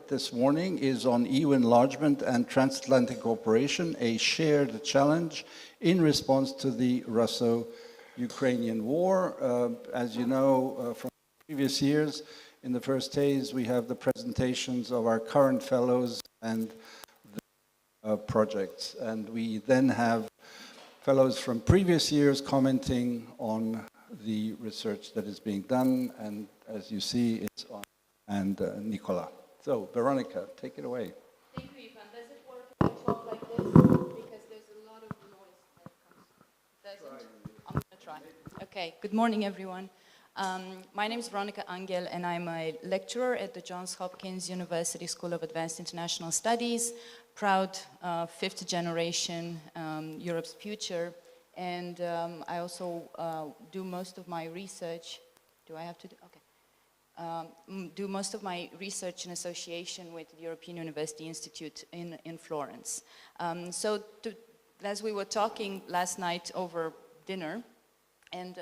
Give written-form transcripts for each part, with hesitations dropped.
This morning is on EU enlargement and transatlantic cooperation, a shared challenge in response to the Russo-Ukrainian war. As you know from previous years, in the first phase we have the presentations of our current fellows and the projects, and we then have fellows from previous years commenting on the research that is being done, and as you see it's on and Nikola. So, Veronica, take it away. Thank you, Ivan. Does it work if I talk like this? Because there's a lot of noise that comes. Doesn't? I'm going to try. Okay, good morning, everyone. My name is Veronica Anghel, and I'm a lecturer at the Johns Hopkins University School of Advanced International Studies, proud fifth generation, Europe's future. And I also do most of my research. Do I have to do? Okay. Do most of my research in association with the European University Institute in Florence. As we were talking last night over dinner, and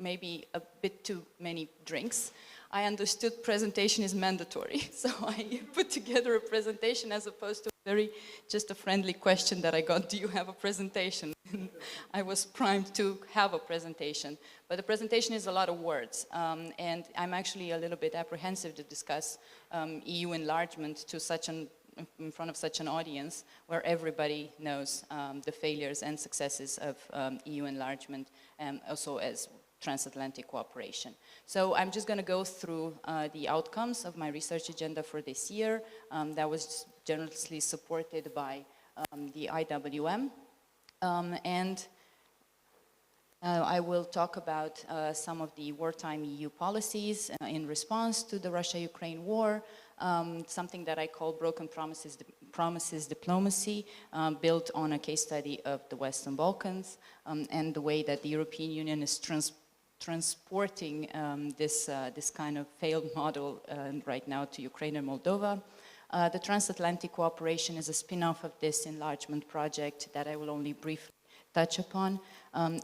maybe a bit too many drinks, I understood presentation is mandatory. So I put together a presentation as opposed to just a friendly question that I got, do you have a presentation? I was primed to have a presentation, but the presentation is a lot of words, and I'm actually a little bit apprehensive to discuss EU enlargement in front of such an audience where everybody knows the failures and successes of EU enlargement, and also as transatlantic cooperation. So I'm just going to go through the outcomes of my research agenda for this year that was generously supported by the IWM. And I will talk about some of the wartime EU policies in response to the Russia-Ukraine war, something that I call broken promises diplomacy, built on a case study of the Western Balkans, and the way that the European Union is transporting this kind of failed model right now to Ukraine and Moldova. The transatlantic cooperation is a spin-off of this enlargement project that I will only briefly touch upon,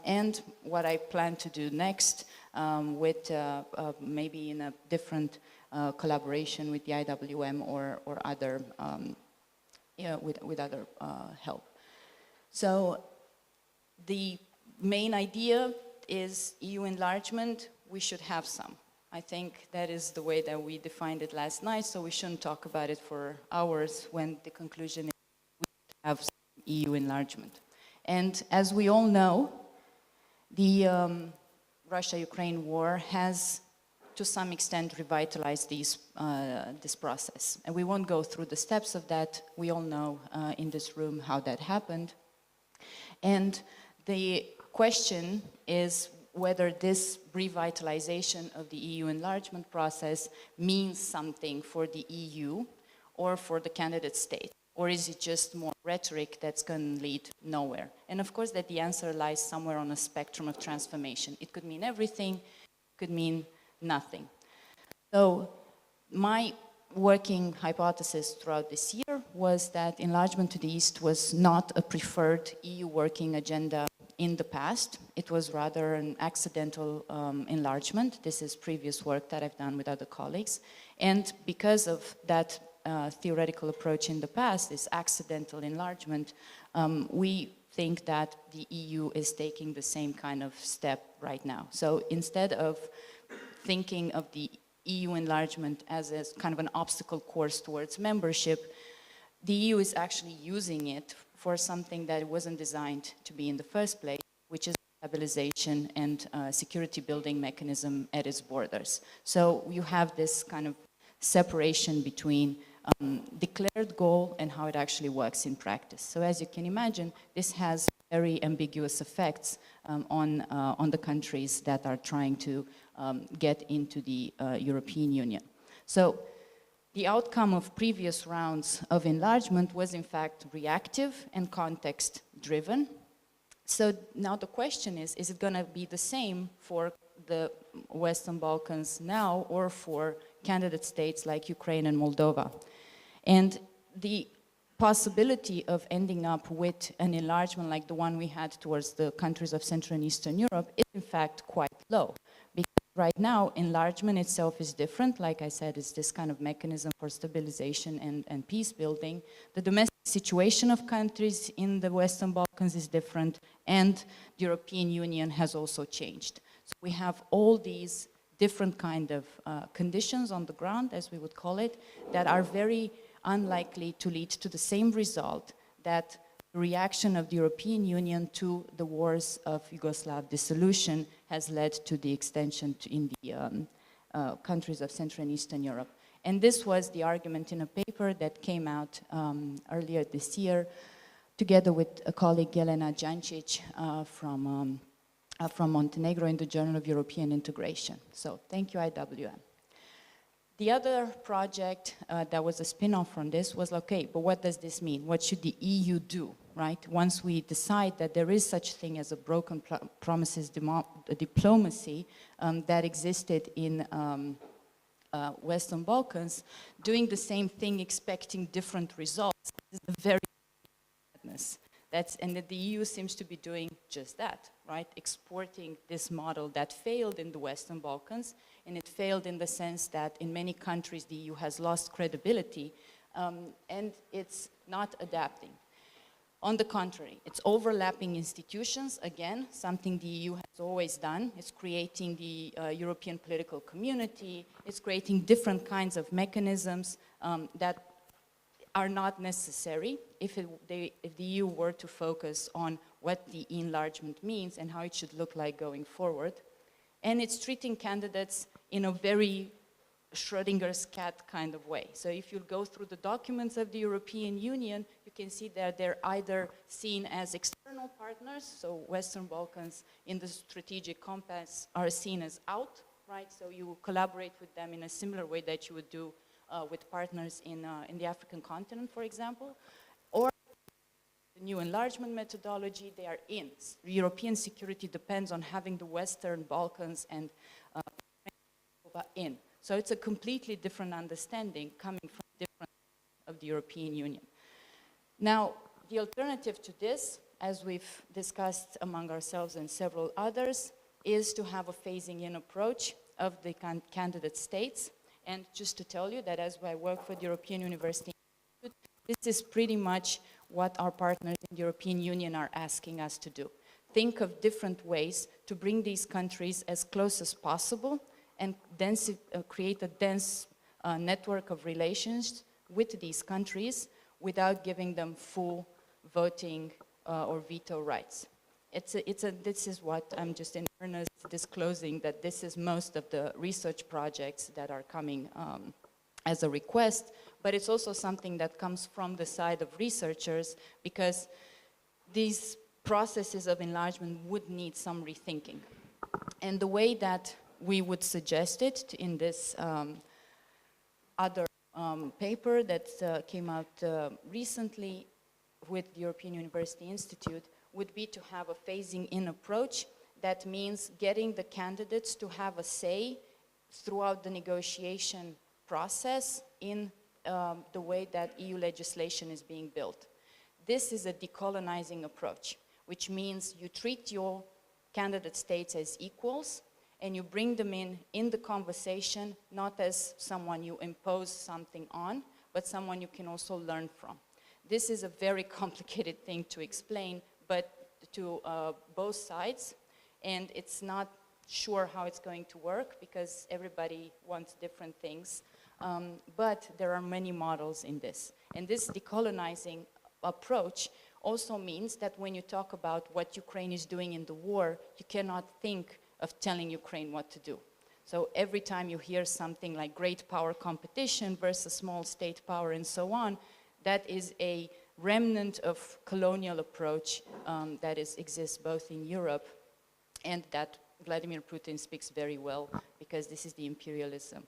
and what I plan to do next with maybe in a different collaboration with the IWM or other, with other help. So the main idea is EU enlargement, we should have some. I think that is the way that we defined it last night, so we shouldn't talk about it for hours when the conclusion is we have some EU enlargement. And as we all know, the Russia-Ukraine war has to some extent revitalized this process. And we won't go through the steps of that. We all know in this room how that happened. And the question is whether this revitalization of the EU enlargement process means something for the EU or for the candidate state, or is it just more rhetoric that's going to lead nowhere? And of course that the answer lies somewhere on a spectrum of transformation. It could mean everything, it could mean nothing. So my working hypothesis throughout this year was that enlargement to the East was not a preferred EU working agenda in the past. It was rather an accidental enlargement. This is previous work that I've done with other colleagues. And because of that theoretical approach in the past, this accidental enlargement, we think that the EU is taking the same kind of step right now. So instead of thinking of the EU enlargement as a kind of an obstacle course towards membership, the EU is actually using it for something that it wasn't designed to be in the first place, which is stabilization and security building mechanism at its borders. So you have this kind of separation between declared goal and how it actually works in practice. So as you can imagine, this has very ambiguous effects on the countries that are trying to get into the European Union. So the outcome of previous rounds of enlargement was in fact reactive and context-driven. So now the question is it going to be the same for the Western Balkans now or for candidate states like Ukraine and Moldova? And the possibility of ending up with an enlargement like the one we had towards the countries of Central and Eastern Europe is in fact quite low, because Right now, enlargement itself is different. Like I said, it's this kind of mechanism for stabilization and peace building. The domestic situation of countries in the Western Balkans is different, and the European Union has also changed. So we have all these different kind of conditions on the ground, as we would call it, that are very unlikely to lead to the same result that the reaction of the European Union to the wars of Yugoslav dissolution has led to the extension in the countries of Central and Eastern Europe. And this was the argument in a paper that came out earlier this year, together with a colleague, Jelena Jancic, from Montenegro in the Journal of European Integration. So thank you, IWM. The other project that was a spin-off from this was, okay, but what does this mean? What should the EU do, right? Once we decide that there is such thing as a broken promises diplomacy that existed in Western Balkans, doing the same thing, expecting different results, is a very madness. And that the EU seems to be doing just that, right? Exporting this model that failed in the Western Balkans, and it failed in the sense that in many countries the EU has lost credibility, and it's not adapting. On the contrary, it's overlapping institutions, again, something the EU has always done. It's creating the European political community, it's creating different kinds of mechanisms that are not necessary if the EU were to focus on what the enlargement means and how it should look like going forward. And it's treating candidates in a very Schrodinger's cat kind of way. So if you go through the documents of the European Union, you can see that they're either seen as external partners, so Western Balkans in the strategic compass are seen as out, right? So you collaborate with them in a similar way that you would do with partners in the African continent, for example, or the new enlargement methodology, they are in. European security depends on having the Western Balkans and in. So it's a completely different understanding coming from different of the European Union. Now, the alternative to this, as we've discussed among ourselves and several others, is to have a phasing in approach of the candidate states. And just to tell you that as I work for the European University Institute, this is pretty much what our partners in the European Union are asking us to do. Think of different ways to bring these countries as close as possible and create a dense network of relations with these countries without giving them full voting or veto rights. This is what I'm just in earnest disclosing, that this is most of the research projects that are coming as a request, but it's also something that comes from the side of researchers, because these processes of enlargement would need some rethinking. And the way that we would suggest it in this other paper that came out recently with the European University Institute would be to have a phasing in approach. That means getting the candidates to have a say throughout the negotiation process in the way that EU legislation is being built. This is a decolonizing approach, which means you treat your candidate states as equals and you bring them in the conversation, not as someone you impose something on, but someone you can also learn from. This is a very complicated thing to explain, but to both sides, and it's not sure how it's going to work because everybody wants different things, but there are many models in this. And this decolonizing approach also means that when you talk about what Ukraine is doing in the war, you cannot think of telling Ukraine what to do. So every time you hear something like great power competition versus small state power and so on, that is a remnant of colonial approach that exists both in Europe and that Vladimir Putin speaks very well, because this is the imperialism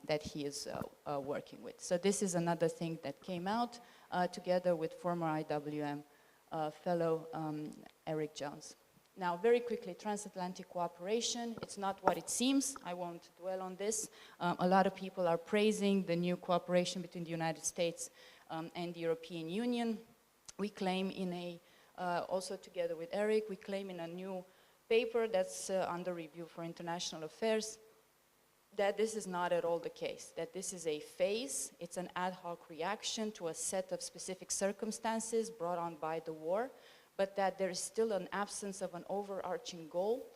that he is working with. So this is another thing that came out together with former IWM fellow Eric Jones. Now, very quickly, transatlantic cooperation, it's not what it seems. I won't dwell on this. A lot of people are praising the new cooperation between the United States and the European Union. We claim in a, also together with Eric, we claim in a new paper that's under review for international affairs, that this is not at all the case, that this is a phase, it's an ad hoc reaction to a set of specific circumstances brought on by the war, but that there is still an absence of an overarching goal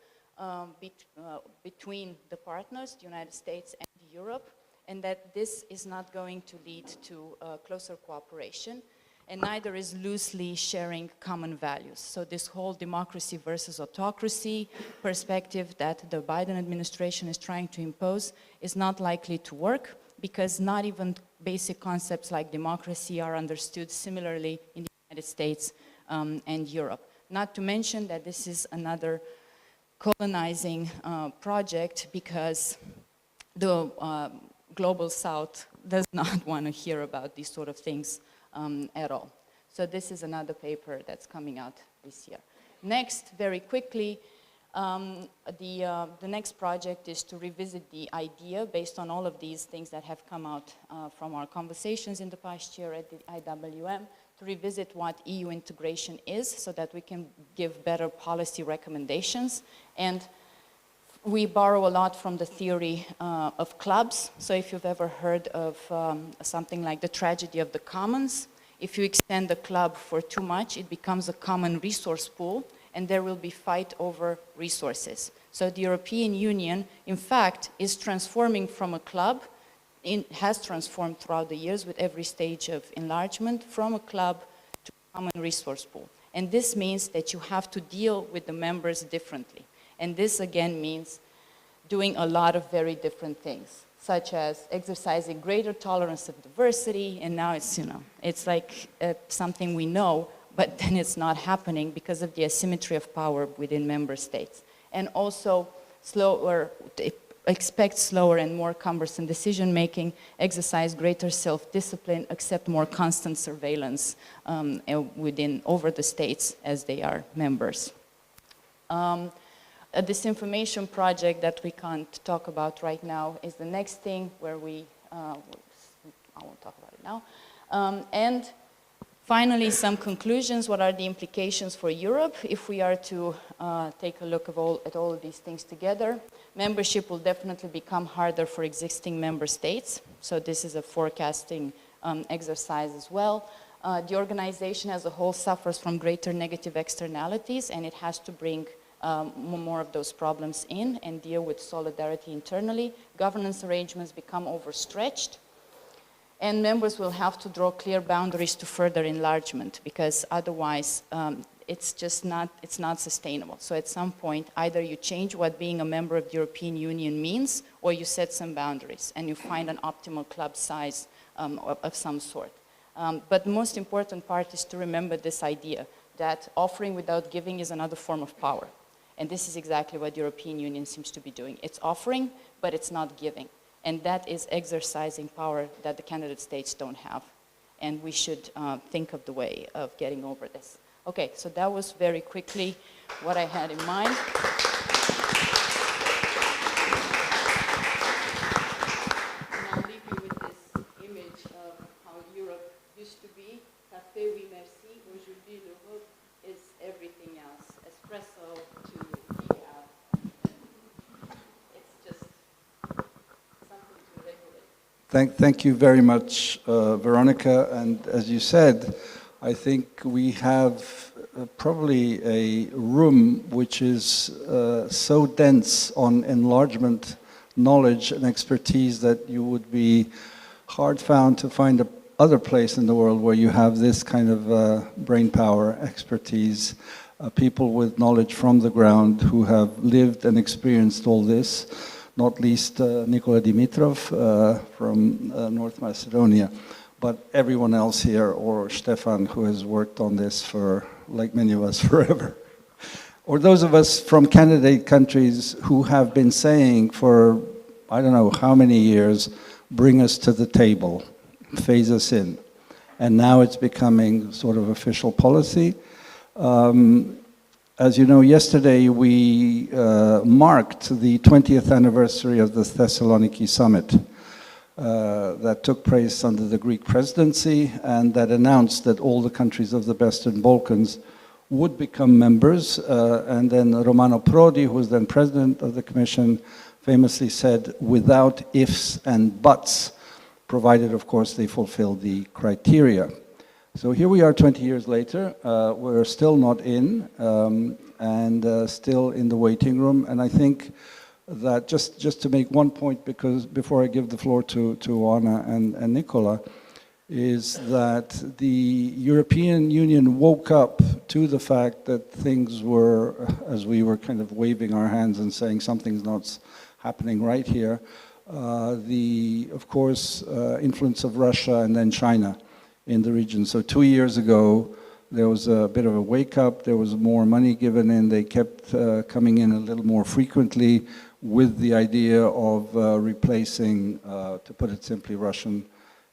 between the partners, the United States and Europe, and that this is not going to lead to closer cooperation, and neither is loosely sharing common values. So this whole democracy versus autocracy perspective that the Biden administration is trying to impose is not likely to work, because not even basic concepts like democracy are understood similarly in the United States and Europe. Not to mention that this is another colonizing project, because the Global South does not want to hear about these sort of things at all. So this is another paper that's coming out this year. Next, very quickly, the next project is to revisit the idea based on all of these things that have come out from our conversations in the past year at the IWM, to revisit what EU integration is so that we can give better policy recommendations. And we borrow a lot from the theory of clubs. So if you've ever heard of something like the tragedy of the commons, if you extend the club for too much, it becomes a common resource pool, and there will be fight over resources. So the European Union, in fact, is transforming from a club, has transformed throughout the years with every stage of enlargement, from a club to a common resource pool. And this means that you have to deal with the members differently. And this again means doing a lot of very different things, such as exercising greater tolerance of diversity, and now it's, you know, it's like something we know, but then it's not happening because of the asymmetry of power within member states. And also expect slower and more cumbersome decision-making, exercise greater self-discipline, accept more constant surveillance over the states as they are members. A disinformation project that we can't talk about right now is the next thing where I won't talk about it now. And finally, some conclusions. What are the implications for Europe if we are to take a look at all of these things together? Membership will definitely become harder for existing member states. So this is a forecasting exercise as well. The organization as a whole suffers from greater negative externalities, and it has to bring more of those problems in and deal with solidarity internally. Governance arrangements become overstretched, and members will have to draw clear boundaries to further enlargement, because otherwise it's not sustainable. So at some point, either you change what being a member of the European Union means, or you set some boundaries and you find an optimal club size of some sort. But the most important part is to remember this idea that offering without giving is another form of power. And this is exactly what the European Union seems to be doing. It's offering, but it's not giving. And that is exercising power that the candidate states don't have. And we should think of the way of getting over this. Okay, so that was very quickly what I had in mind. And I'll leave you with this image of how Europe used to be. Café, oui, merci. Aujourd'hui, l'Europe is everything else. Espresso to decaf. It's just something to regulate. Thank you very much, Veronica. And as you said, I think we have probably a room which is so dense on enlargement knowledge and expertise that you would be hard found to find a other place in the world where you have this kind of brain power, expertise, people with knowledge from the ground who have lived and experienced all this, not least Nikola Dimitrov from North Macedonia, but everyone else here, or Stefan, who has worked on this for, like many of us, forever. Or those of us from candidate countries who have been saying for, I don't know how many years, bring us to the table, phase us in. And now it's becoming sort of official policy. As you know, yesterday we marked the 20th anniversary of the Thessaloniki summit that took place under the Greek presidency, and that announced that all the countries of the Western Balkans would become members. And then Romano Prodi, who was then president of the Commission, famously said, without ifs and buts, provided, of course, they fulfill the criteria. So here we are 20 years later. We're still not in, and still in the waiting room. And I think that just to make one point, because before I give the floor to Oana and Nikola, is that the European Union woke up to the fact that things were, as we were kind of waving our hands and saying something's not happening right here, of course, influence of Russia and then China in the region. So 2 years ago, there was a bit of a wake-up, there was more money given in, they kept coming in a little more frequently with the idea of replacing, to put it simply, Russian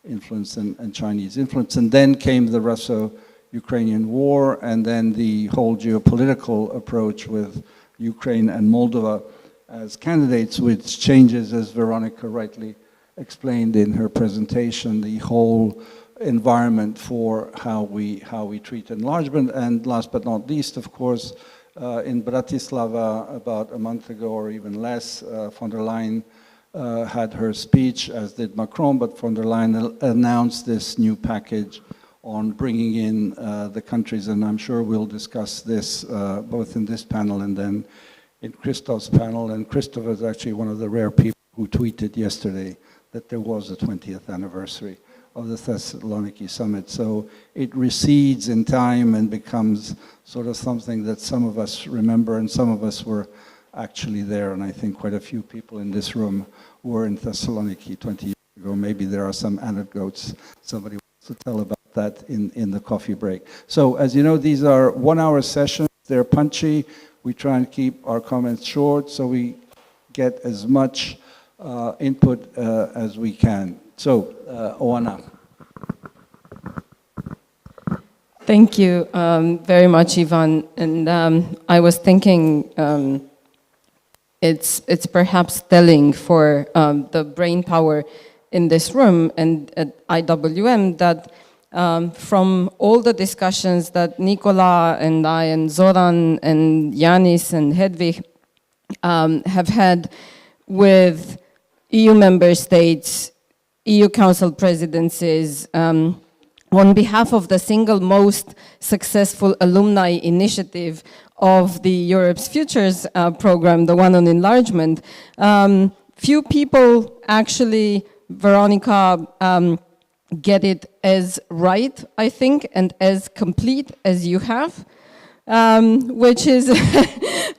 influence and Chinese influence. And then came the Russo-Ukrainian war, and then the whole geopolitical approach with Ukraine and Moldova as candidates, which changes, as Veronica rightly explained in her presentation, the whole environment for how we treat enlargement. And last but not least, of course, in Bratislava about a month ago or even less, von der Leyen had her speech, as did Macron, but von der Leyen announced this new package on bringing in the countries, and I'm sure we'll discuss this both in this panel and then in Christoph's panel. And Christoph is actually one of the rare people who tweeted yesterday that there was a 20th anniversary of the Thessaloniki summit. So it recedes in time and becomes sort of something that some of us remember, and some of us were actually there, and I think quite a few people in this room were in Thessaloniki 20 years ago. Maybe there are some anecdotes somebody wants to tell about that in the coffee break. So as you know, these are 1-hour sessions. They're punchy. We try and keep our comments short so we get as much input as we can. So, Oana. Thank you very much, Ivan. And I was thinking it's perhaps telling for the brain power in this room and at IWM that from all the discussions that Nikola and I and Zoran and Yanis and Hedvig have had with EU member states, EU Council presidencies, on behalf of the single most successful alumni initiative of the Europe's Futures program, the one on enlargement, few people actually, Veronica, get it as right, I think, and as complete as you have, which is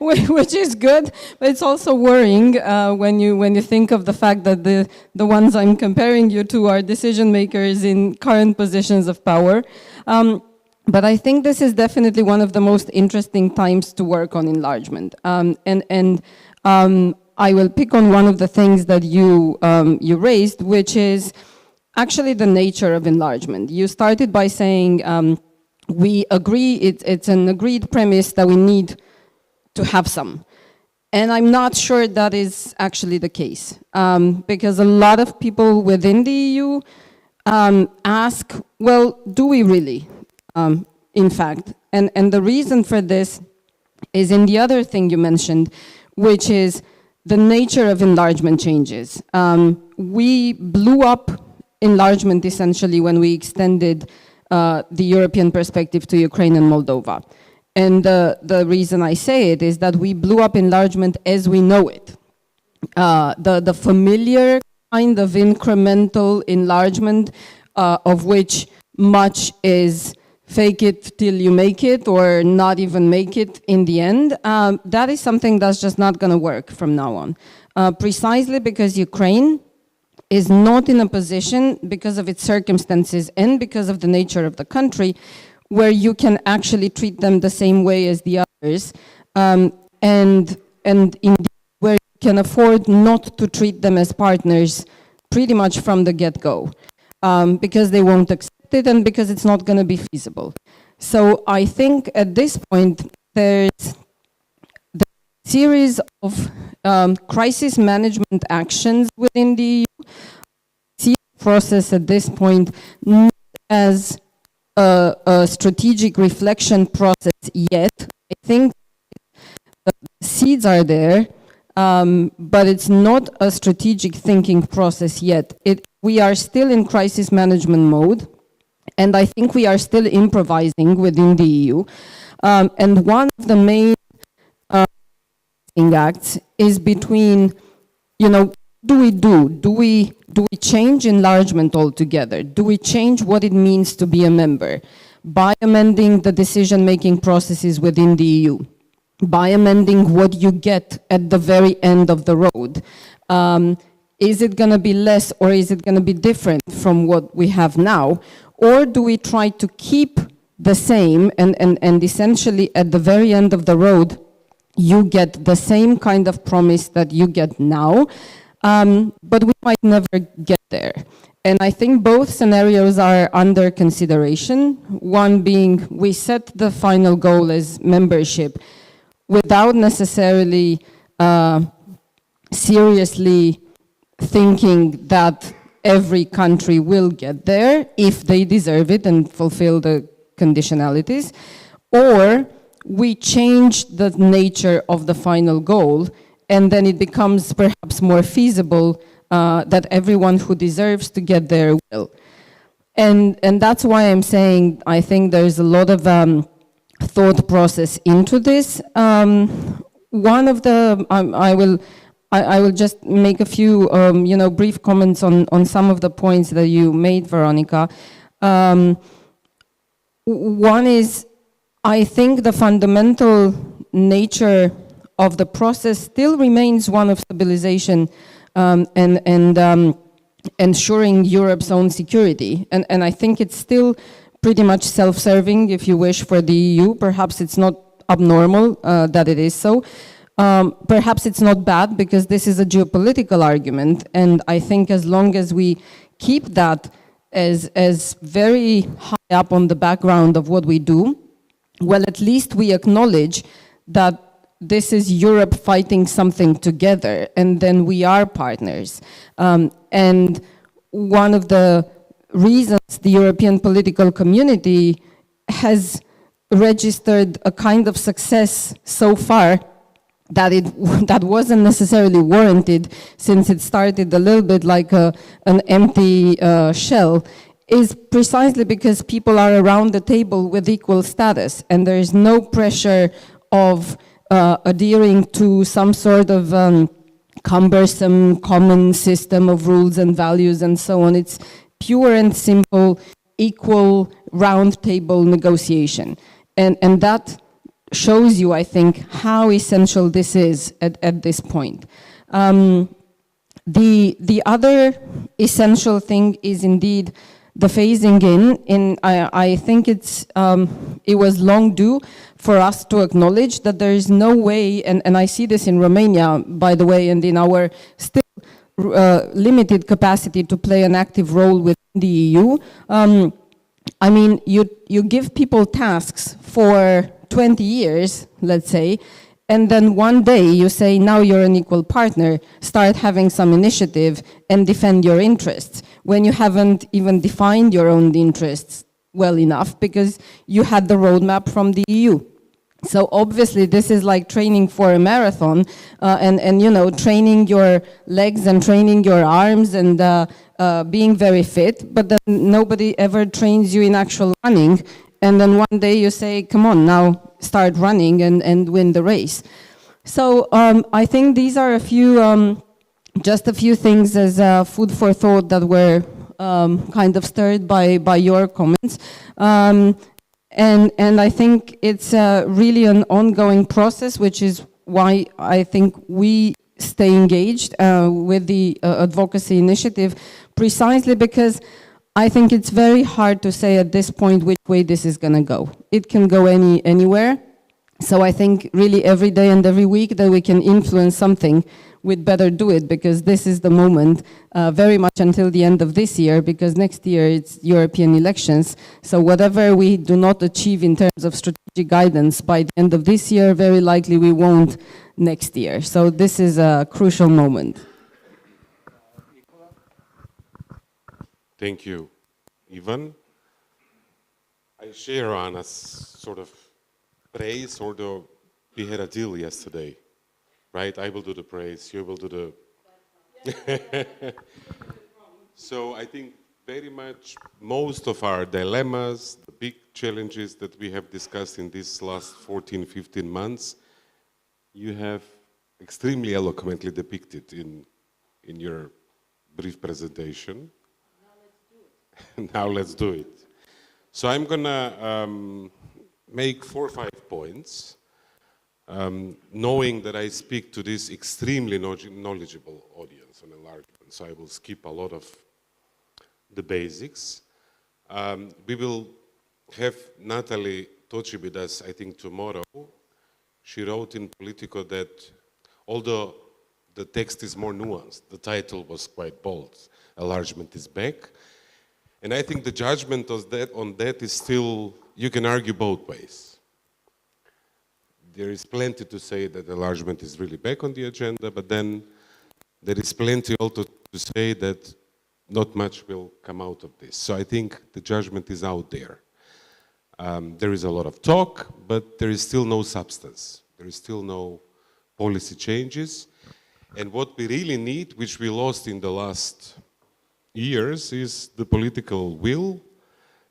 which is good, but it's also worrying when you think of the fact that the ones I'm comparing you to are decision makers in current positions of power. But I think this is definitely one of the most interesting times to work on enlargement. I will pick on one of the things that you raised, which is actually the nature of enlargement. You started by saying we agree, it's an agreed premise that we need to have some. And I'm not sure that is actually the case, because a lot of people within the EU ask, well, do we really, in fact? And the reason for this is in the other thing you mentioned, which is the nature of enlargement changes. We blew up enlargement essentially when we extended the European perspective to Ukraine and Moldova. And the reason I say it is that we blew up enlargement as we know it. The familiar kind of incremental enlargement of which much is fake it till you make it or not even make it in the end, that is something that's just not going to work from now on. Precisely because Ukraine is not in a position, because of its circumstances and because of the nature of the country, where you can actually treat them the same way as the others, and indeed where you can afford not to treat them as partners pretty much from the get-go, because they won't accept it and because it's not going to be feasible. So I think at this point there's the series of crisis management actions within the EU. See the process at this point not as a strategic reflection process yet. I think the seeds are there, but it's not a strategic thinking process yet. We are still in crisis management mode, and I think we are still improvising within the EU. And one of the main acts is between, what do we do? Do we change enlargement altogether? Do we change what it means to be a member by amending the decision-making processes within the EU, by amending what you get at the very end of the road? Is it going to be less, or is it going to be different from what we have now? Or do we try to keep the same and essentially at the very end of the road, you get the same kind of promise that you get now, but we might never get there. And I think both scenarios are under consideration. One being, we set the final goal as membership without necessarily seriously thinking that every country will get there if they deserve it and fulfill the conditionalities, or we change the nature of the final goal, and then it becomes perhaps more feasible that everyone who deserves to get there will. And that's why I'm saying I think there's a lot of thought process into this. One of the, I will just make a few brief comments on some of the points that you made, Veronica. One is, I think the fundamental nature of the process still remains one of stabilization and ensuring Europe's own security. And I think it's still pretty much self-serving, if you wish, for the EU. Perhaps it's not abnormal that it is so. Perhaps it's not bad, because this is a geopolitical argument. And I think as long as we keep that as very high up on the background of what we do, well, at least we acknowledge that this is Europe fighting something together, and then we are partners. And one of the reasons the European political community has registered a kind of success so far that wasn't necessarily warranted, since it started a little bit like an empty shell, is precisely because people are around the table with equal status, and there is no pressure of adhering to some sort of cumbersome common system of rules and values and so on. It's pure and simple, equal round table negotiation. And that shows you, I think, how essential this is at this point. The other essential thing is indeed the phasing in. I think it was long due for us to acknowledge that there is no way, and I see this in Romania, by the way, and in our still limited capacity to play an active role within the EU. I mean, you give people tasks for 20 years, let's say, and then one day you say, now you're an equal partner, start having some initiative and defend your interests, when you haven't even defined your own interests well enough, because you had the roadmap from the EU. So obviously this is like training for a marathon, and you know, training your legs and training your arms and being very fit, but then nobody ever trains you in actual running. And then one day you say, come on, now start running and win the race. So I think these are a few, just a few things as food for thought that were kind of stirred by your comments. And I think it's really an ongoing process, which is why I think we stay engaged with the advocacy initiative, precisely because I think it's very hard to say at this point which way this is going to go. It can go anywhere. So I think really every day and every week that we can influence something, we'd better do it, because this is the moment, very much until the end of this year, because next year it's European elections. So whatever we do not achieve in terms of strategic guidance by the end of this year, very likely we won't next year. So this is a crucial moment. Thank you, Ivan. I share Oana's sort of praise, although we had a deal yesterday, right? I will do the praise, you will do the... So I think very much most of our dilemmas, the big challenges that we have discussed in these last 14, 15 months, you have extremely eloquently depicted in your brief presentation. Now let's do it. So I'm gonna make 4 or 5 points, knowing that I speak to this extremely knowledgeable audience on enlargement, so I will skip a lot of the basics. We will have Natalie Toci with us, I think, tomorrow. She wrote in Politico that, although the text is more nuanced, the title was quite bold, Enlargement is back. And I think the judgment on that is still, you can argue both ways. There is plenty to say that enlargement is really back on the agenda, but then there is plenty also to say that not much will come out of this. So I think the judgment is out there. There is a lot of talk, but there is still no substance. There is still no policy changes. And what we really need, which we lost in the last years, is the political will.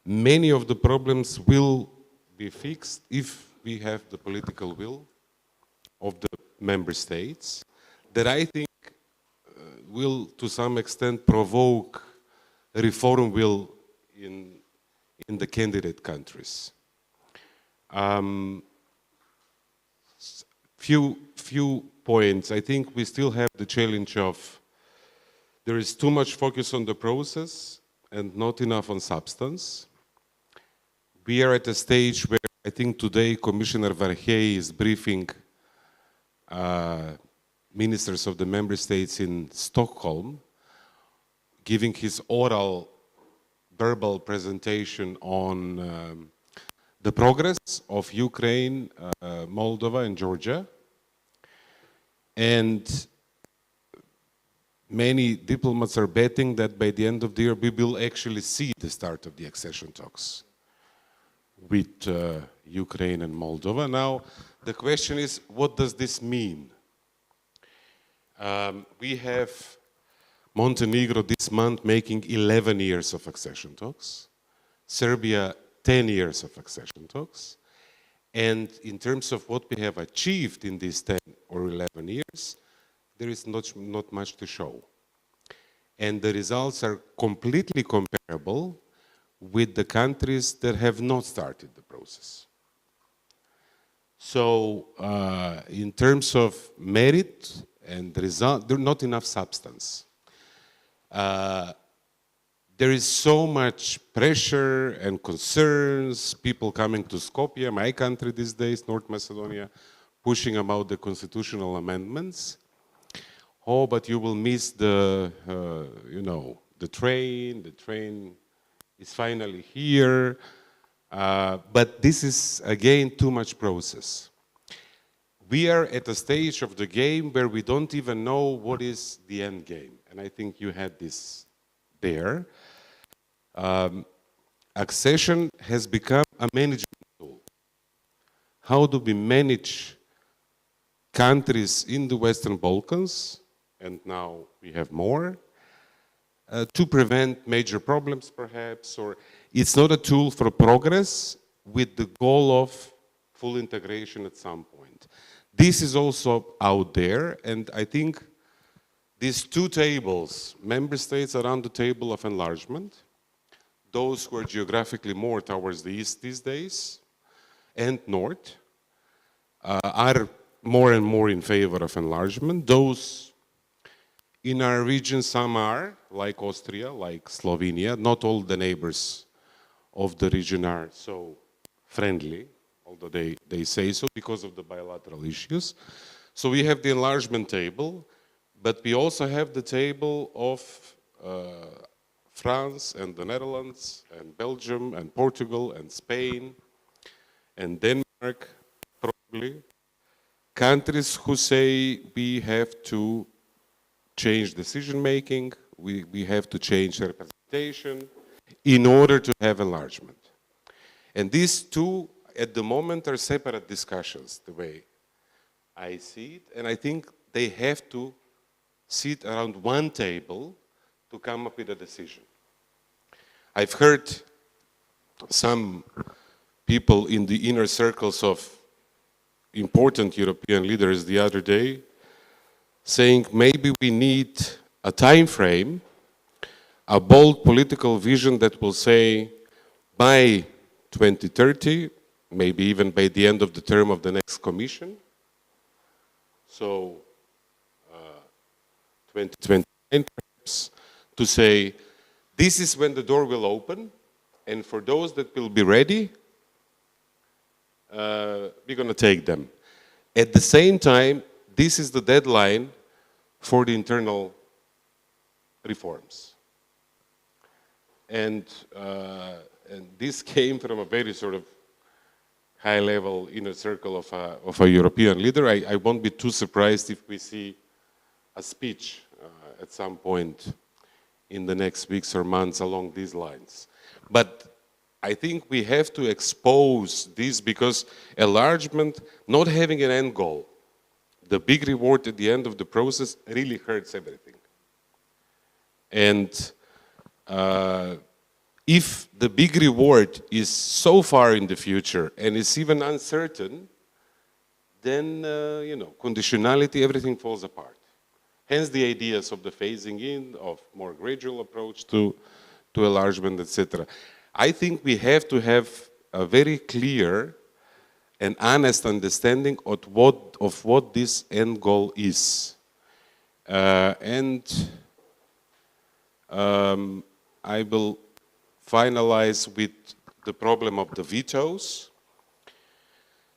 Many of the problems will be fixed if we have the political will of the member states, that I think will to some extent provoke a reform will in the candidate countries. Few points. I think we still have the challenge of there is too much focus on the process and not enough on substance. We are at a stage where I think today Commissioner Várhelyi is briefing ministers of the member states in Stockholm, giving his verbal presentation on the progress of Ukraine, Moldova and Georgia. And many diplomats are betting that by the end of the year we will actually see the start of the accession talks with Ukraine and Moldova. Now, the question is, what does this mean? We have Montenegro this month making 11 years of accession talks, Serbia 10 years of accession talks, and in terms of what we have achieved in these 10 or 11 years, there is not much to show. And the results are completely comparable with the countries that have not started the process. So in terms of merit and the result, there's not enough substance. There is so much pressure and concerns, people coming to Skopje, my country these days, North Macedonia, pushing about the constitutional amendments. Oh, but you will miss the, the train is finally here. But this is, again, too much process. We are at a stage of the game where we don't even know what is the end game. And I think you had this there. Accession has become a management tool. How do we manage countries in the Western Balkans, and now we have more, to prevent major problems perhaps, or it's not a tool for progress with the goal of full integration at some point. This is also out there, and I think these two tables, member states around the table of enlargement, those who are geographically more towards the east these days, and north, are more and more in favor of enlargement. Those in our region, some are, like Austria, like Slovenia. Not all the neighbors of the region are so friendly, although they say so because of the bilateral issues. So we have the enlargement table, but we also have the table of France and the Netherlands and Belgium and Portugal and Spain and Denmark, probably. Countries who say we have to change decision-making, we have to change representation in order to have enlargement. And these two, at the moment, are separate discussions, the way I see it. And I think they have to sit around one table to come up with a decision. I've heard some people in the inner circles of important European leaders the other day saying maybe we need a time frame, a bold political vision that will say by 2030, maybe even by the end of the term of the next commission, so 2029 perhaps, to say this is when the door will open, and for those that will be ready, we're going to take them. At the same time, this is the deadline for the internal reforms. And this came from a very sort of high-level inner circle of a European leader. I won't be too surprised if we see a speech at some point in the next weeks or months along these lines. But I think we have to expose this because enlargement, not having an end goal, the big reward at the end of the process really hurts everything. And if the big reward is so far in the future and is even uncertain, then, conditionality, everything falls apart. Hence the ideas of the phasing in, of more gradual approach to enlargement, etc. I think we have to have a very clear and honest understanding of what this end goal is. I will finalize with the problem of the vetoes.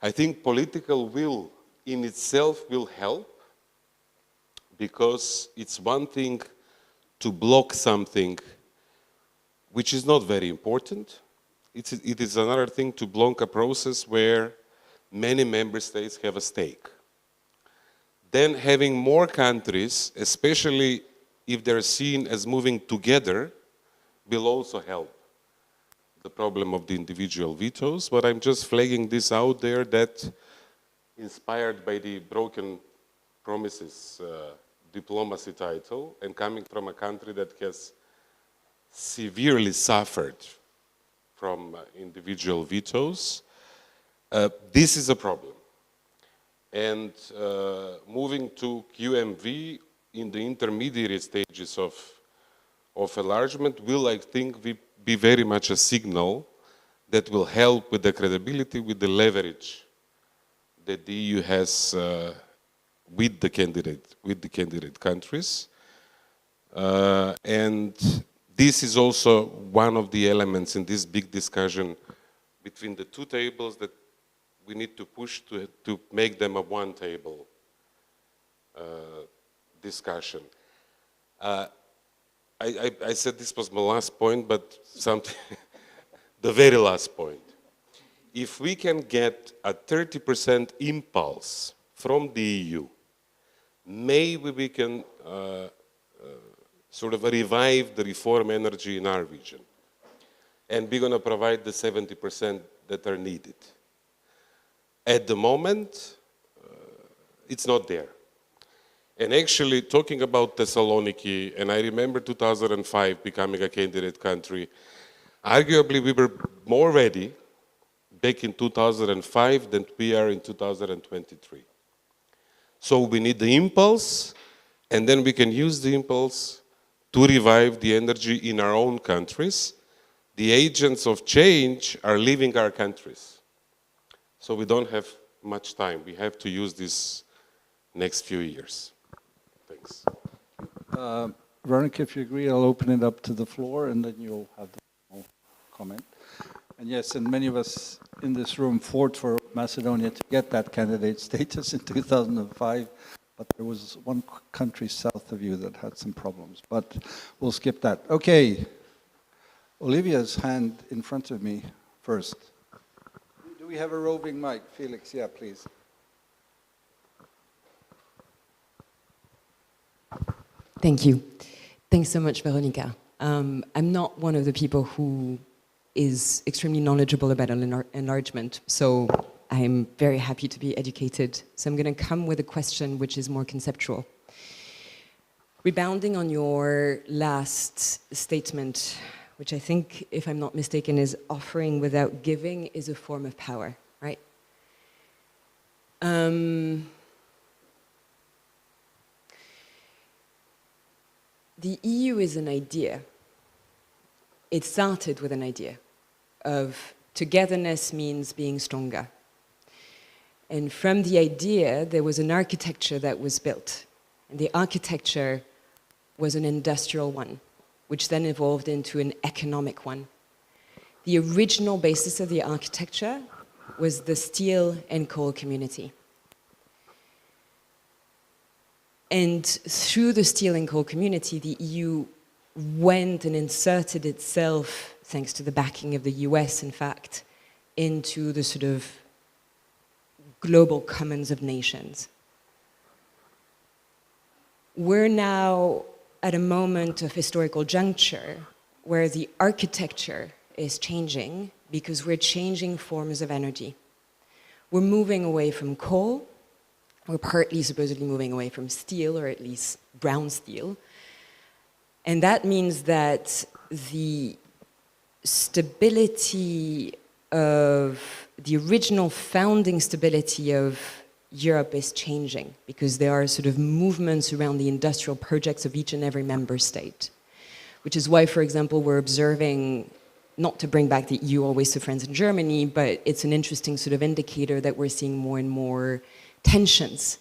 I think political will in itself will help, because it's one thing to block something which is not very important. It is another thing to block a process where many member states have a stake. Then having more countries, especially if they're seen as moving together, will also help the problem of the individual vetoes. But I'm just flagging this out there that, inspired by the broken promises diplomacy title and coming from a country that has severely suffered from individual vetoes, this is a problem. And moving to QMV in the intermediary stages of enlargement will, I think, be very much a signal that will help with the credibility, with the leverage that the EU has with the candidate countries. And this is also one of the elements in this big discussion between the two tables that we need to push to make them a one table discussion. I said this was my last point, but something, the very last point. If we can get a 30% impulse from the EU, maybe we can sort of revive the reform energy in our region. And we're going to provide the 70% that are needed. At the moment, it's not there. And actually, talking about Thessaloniki, and I remember 2005 becoming a candidate country, arguably we were more ready back in 2005 than we are in 2023. So we need the impulse, and then we can use the impulse to revive the energy in our own countries. The agents of change are leaving our countries. So we don't have much time. We have to use this next few years. Thanks. Veronica, if you agree, I'll open it up to the floor, and then you'll have the final comment. And yes, and many of us in this room fought for Macedonia to get that candidate status in 2005, but there was one country south of you that had some problems. But we'll skip that. Okay, Olivia's hand in front of me first. Do we have a roving mic? Felix, yeah, please. Thank you. Thanks so much, Veronica. I'm not one of the people who is extremely knowledgeable about enlargement, so I'm very happy to be educated. So I'm going to come with a question which is more conceptual. Rebounding on your last statement, which I think, if I'm not mistaken, is offering without giving is a form of power, right? The EU is an idea. It started with an idea of togetherness means being stronger. And from the idea, there was an architecture that was built. And the architecture was an industrial one, which then evolved into an economic one. The original basis of the architecture was the steel and coal community. And through the steel and coal community, the EU went and inserted itself, thanks to the backing of the US, in fact, into the sort of global commons of nations. We're now at a moment of historical juncture where the architecture is changing because we're changing forms of energy. We're moving away from coal. We're partly supposedly moving away from steel, or at least brown steel. And that means that the stability of the original founding stability of Europe is changing because there are sort of movements around the industrial projects of each and every member state. Which is why, for example, we're observing, not to bring back the EU always to France and Germany, but it's an interesting sort of indicator that we're seeing more and more tensions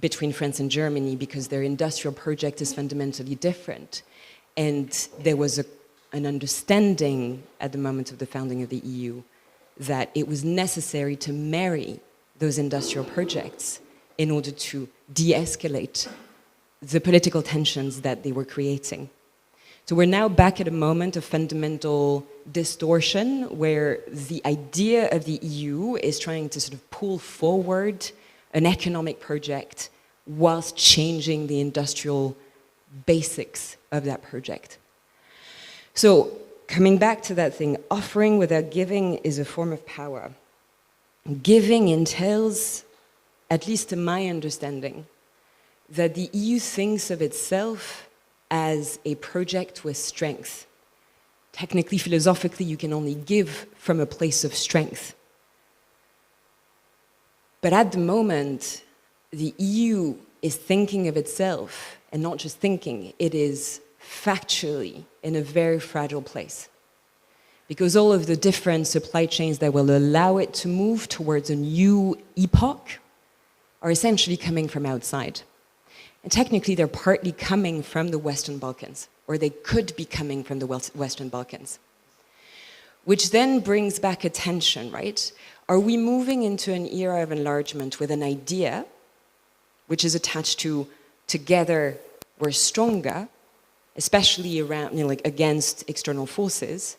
between France and Germany because their industrial project is fundamentally different. And there was an understanding at the moment of the founding of the EU that it was necessary to marry those industrial projects in order to de-escalate the political tensions that they were creating. So we're now back at a moment of fundamental distortion where the idea of the EU is trying to sort of pull forward an economic project whilst changing the industrial basics of that project. So coming back to that thing, offering without giving is a form of power. Giving entails, at least to my understanding, that the EU thinks of itself as a project with strength. Technically, philosophically, you can only give from a place of strength. But at the moment, the EU is thinking of itself, and not just thinking, it is factually in a very fragile place. Because all of the different supply chains that will allow it to move towards a new epoch are essentially coming from outside. And technically, they're partly coming from the Western Balkans, or they could be coming from the Western Balkans. Which then brings back a tension, right? Are we moving into an era of enlargement with an idea, which is attached to together we're stronger, especially around, like against external forces?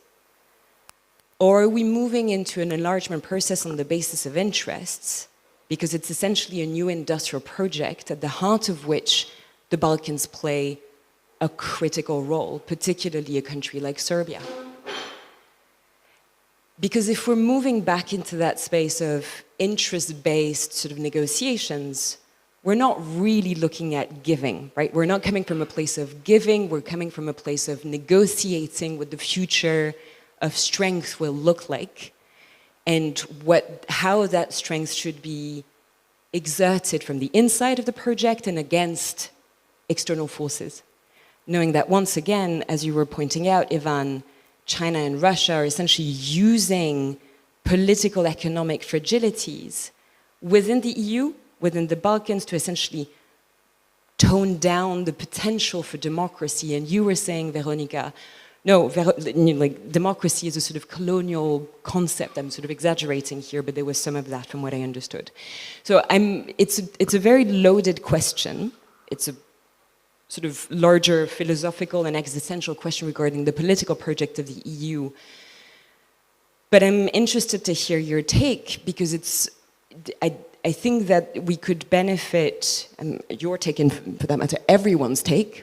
Or are we moving into an enlargement process on the basis of interests, because it's essentially a new industrial project at the heart of which the Balkans play a critical role, particularly a country like Serbia? Because if we're moving back into that space of interest-based sort of negotiations, we're not really looking at giving, right? We're not coming from a place of giving, we're coming from a place of negotiating what the future of strength will look like and how that strength should be exerted from the inside of the project and against external forces. Knowing that once again, as you were pointing out, Ivan, China and Russia are essentially using political economic fragilities within the EU, within the Balkans, to essentially tone down the potential for democracy. And you were saying, Veronica, no, like democracy is a sort of colonial concept. I'm sort of exaggerating here, but there was some of that from what I understood. So it's a very loaded question. It's a sort of larger philosophical and existential question regarding the political project of the EU. But I'm interested to hear your take, because I think that we could benefit, and your take, and for that matter, everyone's take,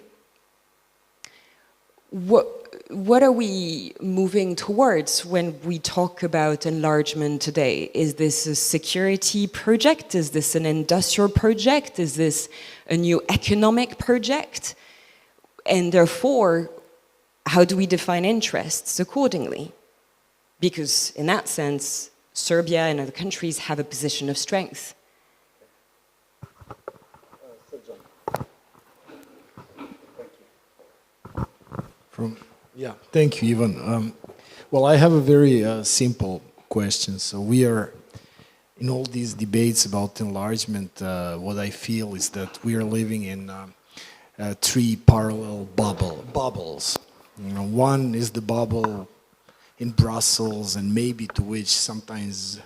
what are we moving towards when we talk about enlargement today? Is this a security project? Is this an industrial project? Is this a new economic project? And therefore, how do we define interests accordingly? Because in that sense, Serbia and other countries have a position of strength. Thank you, Ivan. Well, I have a very simple question. So we are, in all these debates about enlargement, what I feel is that we are living in three parallel bubbles. You know, one is the bubble in Brussels, and maybe to which sometimes,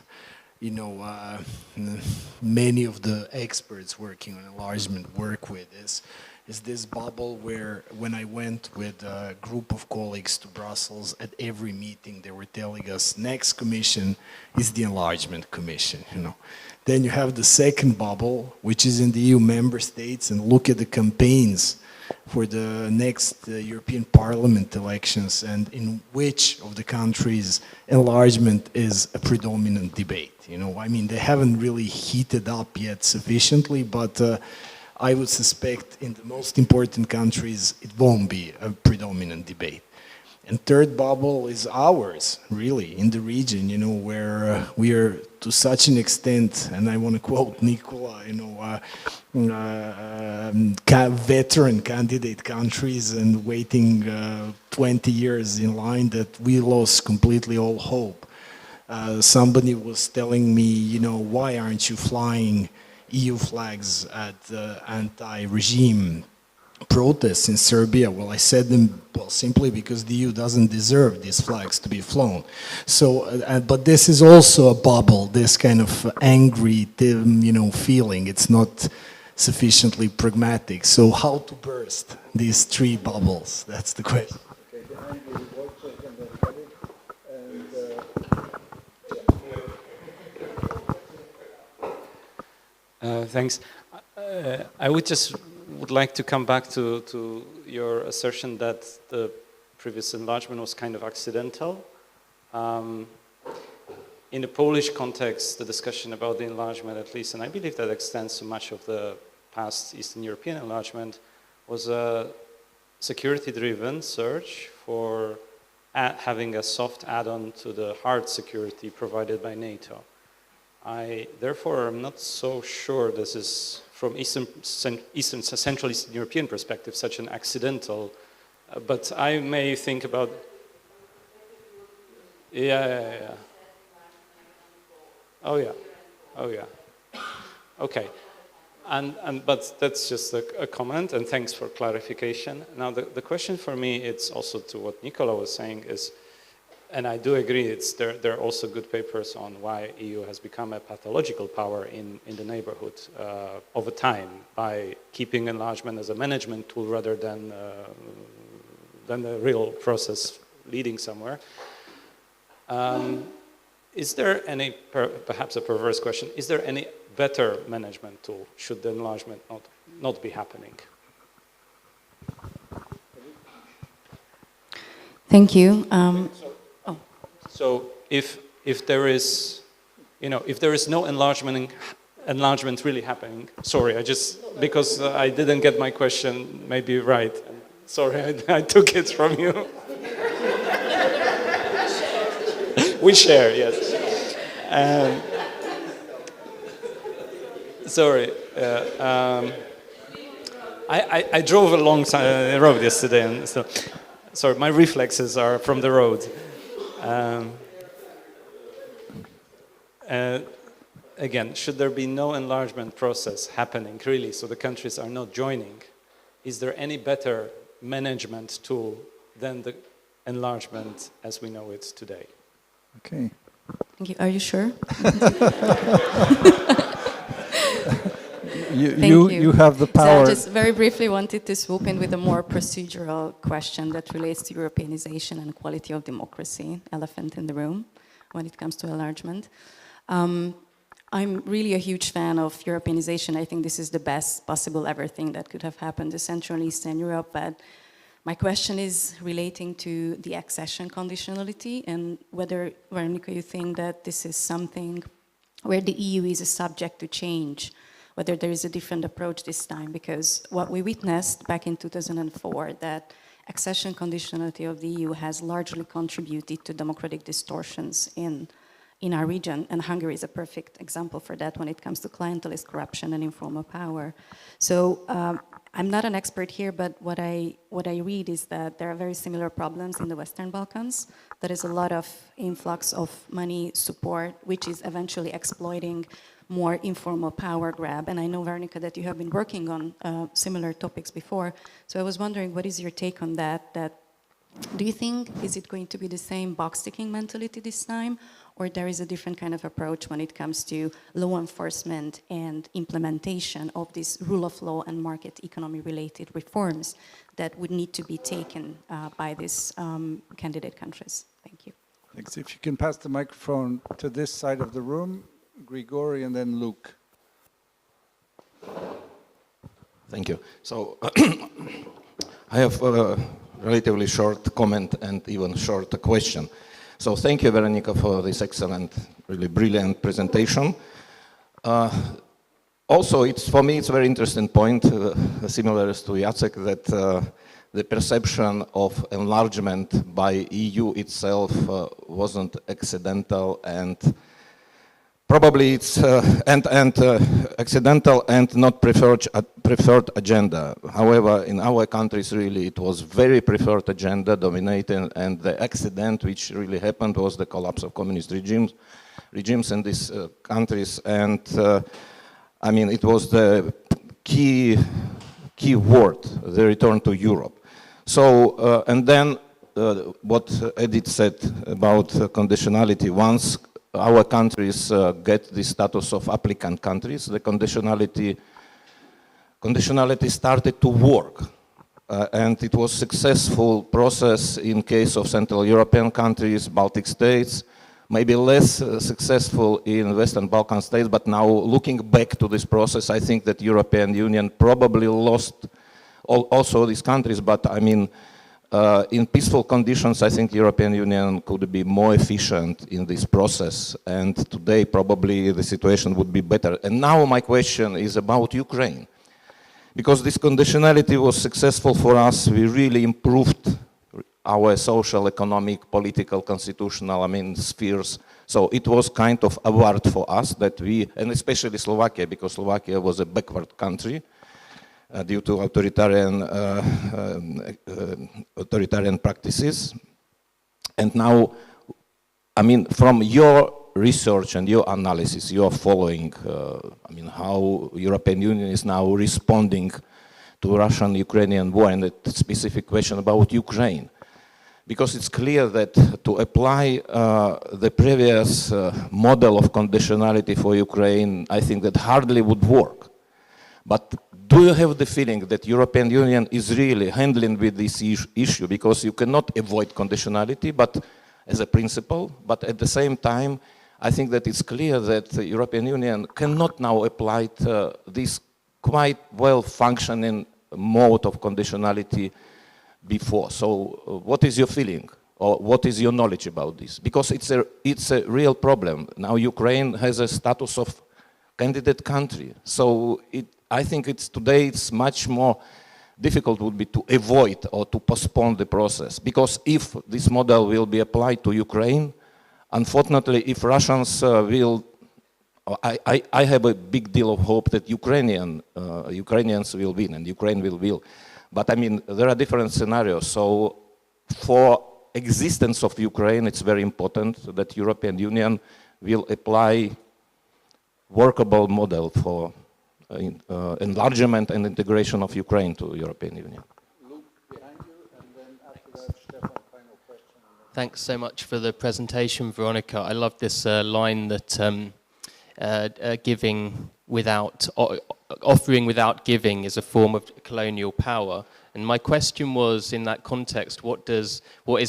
you know, many of the experts working on enlargement work with is this bubble where when I went with a group of colleagues to Brussels, at every meeting they were telling us next commission is the Enlargement Commission, you know. Then you have the second bubble, which is in the EU member states, and look at the campaigns for the next European Parliament elections, and in which of the countries enlargement is a predominant debate. You know, I mean, they haven't really heated up yet sufficiently, but I would suspect in the most important countries it won't be a predominant debate. And third bubble is ours, really, in the region, you know, where we are to such an extent, and I want to quote Nikola, you know, veteran candidate countries and waiting 20 years in line that we lost completely all hope. Somebody was telling me, you know, why aren't you flying EU flags at anti-regime protests in Serbia? Well, I said them, well, simply because the EU doesn't deserve these flags to be flown. So, but this is also a bubble, this kind of angry, you know, feeling. It's not sufficiently pragmatic. So how to burst these three bubbles? That's the question. Okay, behind you, Wojciech and then Philip, and Thanks. I would like to come back to your assertion that the previous enlargement was kind of accidental. In the Polish context, the discussion about the enlargement, at least, and I believe that extends to much of the past Eastern European enlargement, was a security-driven search for having a soft add-on to the hard security provided by NATO. I, therefore, am not so sure this is, from Central Eastern European perspective, such an accidental, but I may think about, yeah. Oh yeah, okay. But that's just a comment, and thanks for clarification. Now, the question for me, it's also to what Nikola was saying is, and I do agree, there are also good papers on why EU has become a pathological power in the neighborhood over time by keeping enlargement as a management tool rather than the real process leading somewhere. Is there any, perhaps a perverse question, is there any better management tool should the enlargement not be happening? Thank you. So if there is, you know, if there is no enlargement really happening, sorry, because I didn't get my question maybe right. Sorry, I took it from you. We share, yes. Sorry. I drove a long road yesterday, and so sorry, my reflexes are from the road. Again, should there be no enlargement process happening, really, so the countries are not joining, is there any better management tool than the enlargement as we know it today? Okay. Thank you. Are you sure? You have the power. So I just very briefly wanted to swoop in with a more procedural question that relates to Europeanization and quality of democracy, elephant in the room, when it comes to enlargement. I'm really a huge fan of Europeanization. I think this is the best possible ever thing that could have happened to Central and Eastern Europe. But My question is relating to the accession conditionality and whether, Veronica, you think that this is something where the EU is subject to change, whether there is a different approach this time, because what we witnessed back in 2004, that accession conditionality of the EU has largely contributed to democratic distortions in our region, and Hungary is a perfect example for that when it comes to clientelist corruption and informal power. So I'm not an expert here, but what I read is that there are very similar problems in the Western Balkans. There is a lot of influx of money support, which is eventually exploiting more informal power grab. And I know, Veronica, that you have been working on similar topics before. So I was wondering, what is your take on that? Do you think, is it going to be the same box-ticking mentality this time, or there is a different kind of approach when it comes to law enforcement and implementation of this rule of law and market economy-related reforms that would need to be taken by these candidate countries? Thank you. Thanks. If you can pass the microphone to this side of the room, Grigori and then Luke. Thank you. So I have a relatively short comment and even short question. So thank you, Veronica, for this excellent, really brilliant presentation. Also, for me, it's a very interesting point, similar to Jacek, that the perception of enlargement by EU itself wasn't accidental, and probably it's accidental and not preferred agenda. However, in our countries, really, it was very preferred agenda dominating, and the accident which really happened was the collapse of communist regimes in these countries. And I mean, it was the key word, the return to Europe. So, and then what Edith said about conditionality, once our countries get the status of applicant countries, the conditionality started to work. And it was a successful process in case of Central European countries, Baltic states, maybe less successful in Western Balkan states, but now looking back to this process, I think that European Union probably lost also these countries, but I mean, in peaceful conditions, I think European Union could be more efficient in this process, and today probably the situation would be better. And now my question is about Ukraine. Because this conditionality was successful for us, we really improved our social, economic, political, constitutional, spheres. So it was kind of award for us that we, and especially Slovakia, because Slovakia was a backward country, due to authoritarian practices. And now, I mean, from your research and your analysis, you are following, how European Union is now responding to Russian-Ukrainian war, and a specific question about Ukraine. Because it's clear that to apply the previous model of conditionality for Ukraine, I think that hardly would work. But do you have the feeling that European Union is really handling with this issue? Because you cannot avoid conditionality, but as a principle, but at the same time, I think that it's clear that the European Union cannot now apply this quite well-functioning mode of conditionality before. So what is your feeling? Or what is your knowledge about this? Because it's a real problem. Now Ukraine has a status of candidate country. So I think today it's much more difficult would be to avoid or to postpone the process. Because if this model will be applied to Ukraine, unfortunately, if Russians will, I have a big deal of hope that Ukrainians will win and Ukraine will win. But I mean, there are different scenarios. So for existence of Ukraine, it's very important that European Union will apply workable model for enlargement and integration of Ukraine to European Union. Luke, behind you, and then after that, Stefan, final question. Thanks so much for the presentation, Veronica. I love this line that offering without giving is a form of colonial power. And my question was, in that context, what is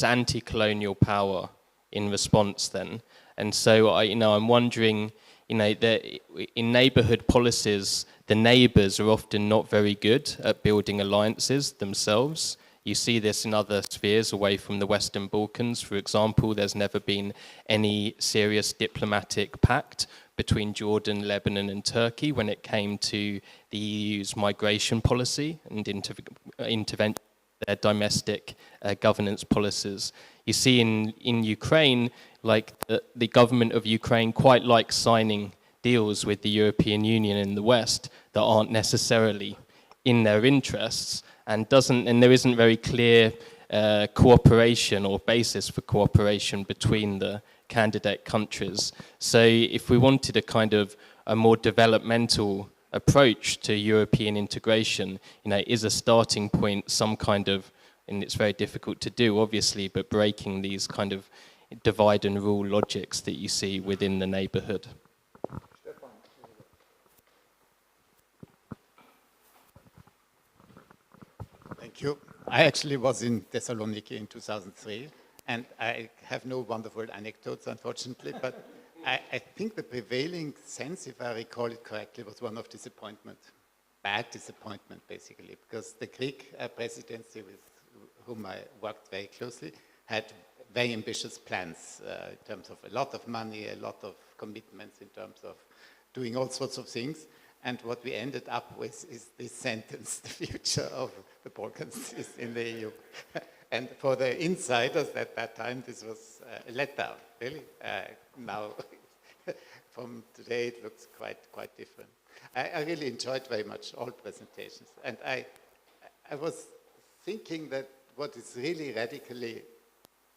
anti-colonial power in response then? And so I'm wondering, that in neighborhood policies, the neighbors are often not very good at building alliances themselves. You see this in other spheres away from the Western Balkans. For example, there's never been any serious diplomatic pact between Jordan, Lebanon and Turkey when it came to the EU's migration policy and intervention their domestic governance policies. You see in Ukraine, like the government of Ukraine quite likes signing deals with the European Union and the West that aren't necessarily in their interests, and there isn't very clear cooperation or basis for cooperation between the candidate countries. So if we wanted a more developmental approach to European integration, is a starting point some kind of, and it's very difficult to do obviously, but breaking these kind of divide and rule logics that you see within the neighborhood. Thank you. I actually was in Thessaloniki in 2003, and I have no wonderful anecdotes, unfortunately, but I think the prevailing sense, if I recall it correctly, was one of disappointment, bad disappointment, basically, because the Greek presidency, with whom I worked very closely, had very ambitious plans in terms of a lot of money, a lot of commitments in terms of doing all sorts of things. And what we ended up with is this sentence: the future of the Balkans is in the EU. And for the insiders at that time, this was a letdown, really. Now, from today, it looks quite different. I really enjoyed very much all presentations. And I was thinking that what is really radically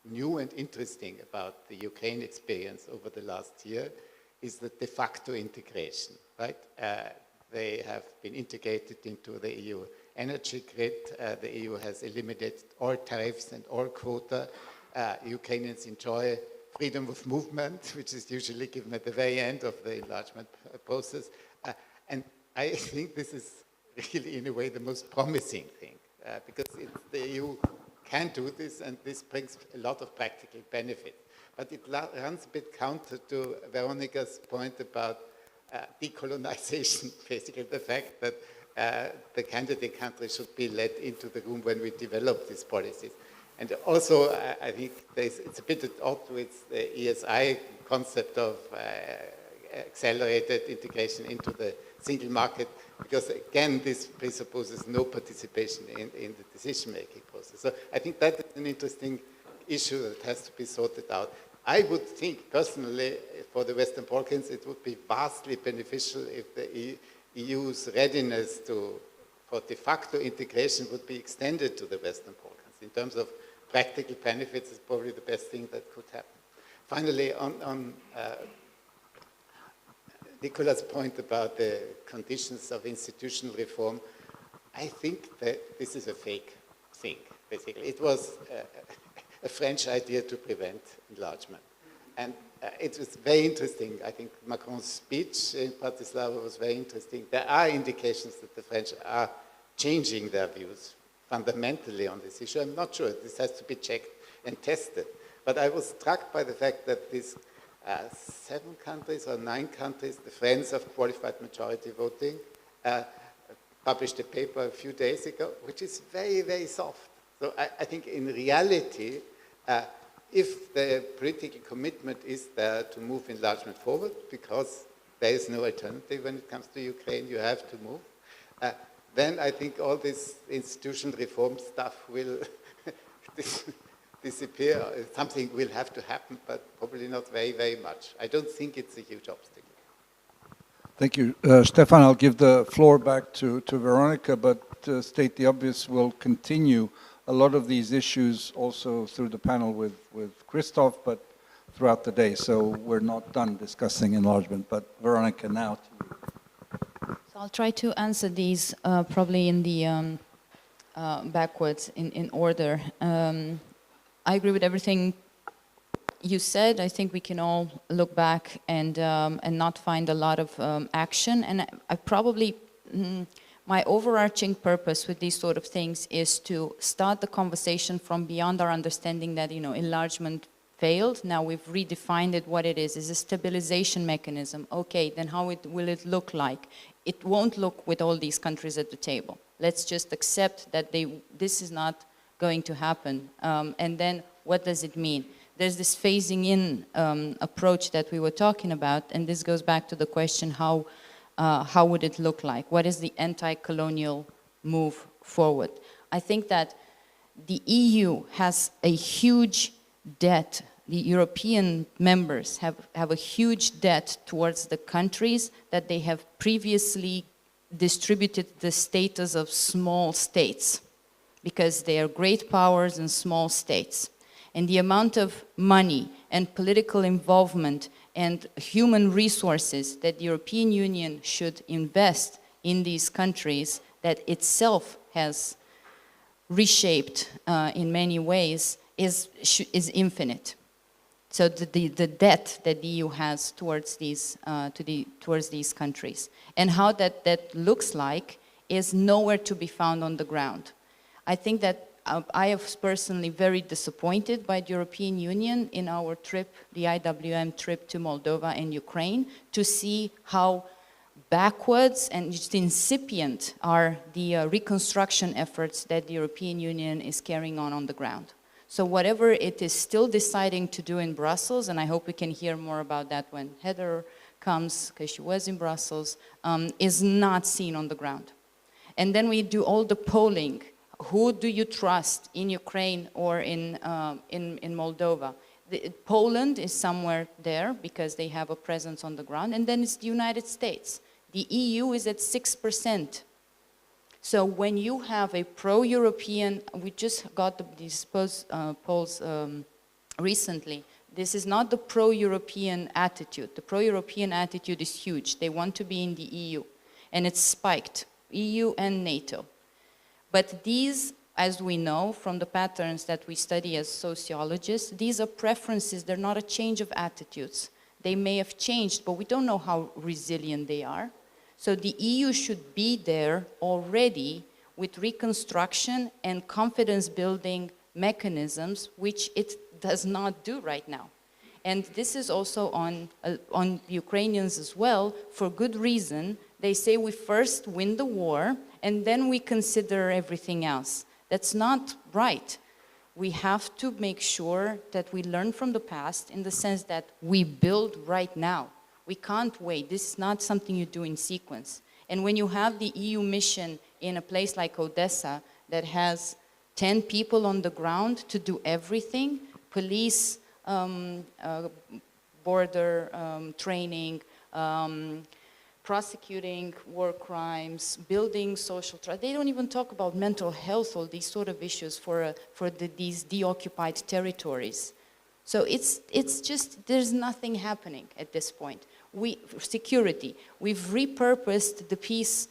new and interesting about the Ukraine experience over the last year is the de facto integration, right? They have been integrated into the EU energy grid. The EU has eliminated all tariffs and all quota. Ukrainians enjoy freedom of movement, which is usually given at the very end of the enlargement process. And I think this is really, in a way, the most promising thing, because the EU can do this, and this brings a lot of practical benefit. But it runs a bit counter to Veronica's point about decolonization, basically the fact that the candidate countries should be let into the room when we develop these policies. And also, I think it's a bit at odds with the ESI concept of accelerated integration into the single market, because again, this presupposes no participation in the decision-making process. So I think that is an interesting issue that has to be sorted out. I would think, personally, for the Western Balkans, it would be vastly beneficial if the EU's readiness for de facto integration would be extended to the Western Balkans. In terms of practical benefits, it's probably the best thing that could happen. Finally, on Nikola's point about the conditions of institutional reform, I think that this is a fake thing, basically. It was a French idea to prevent enlargement. And it was very interesting. I think Macron's speech in Bratislava was very interesting. There are indications that the French are changing their views fundamentally on this issue. I'm not sure. This has to be checked and tested. But I was struck by the fact that these 7 countries or 9 countries, the Friends of Qualified Majority Voting, published a paper a few days ago, which is very, very soft. So I think in reality, if the political commitment is there to move enlargement forward, because there is no alternative when it comes to Ukraine, you have to move, then I think all this institutional reform stuff will disappear. Something will have to happen, but probably not very, very much. I don't think it's a huge obstacle. Thank you. Stefan, I'll give the floor back to Veronica, but state the obvious, we'll continue a lot of these issues also through the panel with Christoph, but throughout the day. So we're not done discussing enlargement. But Veronica, now to you. So I'll try to answer these probably in the backwards in order. I agree with everything you said. I think we can all look back and not find a lot of action. And I probably, my overarching purpose with these sort of things is to start the conversation from beyond our understanding that, enlargement failed. Now we've redefined it, what it is a stabilization mechanism. Okay, then how will it look like? It won't look with all these countries at the table. Let's just accept that this is not going to happen? And then what does it mean? There's this phasing in approach that we were talking about, and this goes back to the question, how would it look like? What is the anti-colonial move forward? I think that the EU has a huge debt. The European members have a huge debt towards the countries that they have previously distributed the status of small states, because they are great powers and small states. And the amount of money and political involvement and human resources that the European Union should invest in these countries, that itself has reshaped in many ways, is infinite. So the debt that the EU has towards these countries, and how that looks like is nowhere to be found on the ground. I think that I was personally very disappointed by the European Union in our trip, the IWM trip to Moldova and Ukraine, to see how backwards and just incipient are the reconstruction efforts that the European Union is carrying on the ground. So whatever it is still deciding to do in Brussels, and I hope we can hear more about that when Heather comes, because she was in Brussels, is not seen on the ground. And then we do all the polling. Who do you trust in Ukraine or in Moldova? Poland is somewhere there because they have a presence on the ground, and then it's the United States. The EU is at 6%. So when you have a pro-European, we just got these polls recently, this is not the pro-European attitude. The pro-European attitude is huge. They want to be in the EU, and it's spiked, EU and NATO. But these, as we know from the patterns that we study as sociologists, these are preferences, they're not a change of attitudes. They may have changed, but we don't know how resilient they are. So the EU should be there already with reconstruction and confidence building mechanisms, which it does not do right now. And this is also on Ukrainians as well, for good reason. They say we first win the war and then we consider everything else. That's not right. We have to make sure that we learn from the past in the sense that we build right now. We can't wait. This is not something you do in sequence. And when you have the EU mission in a place like Odessa that has 10 people on the ground to do everything, police, border training, prosecuting war crimes, building social trust. They don't even talk about mental health or these sort of issues for these deoccupied territories. So it's just, there's nothing happening at this point. Security, we've repurposed the peace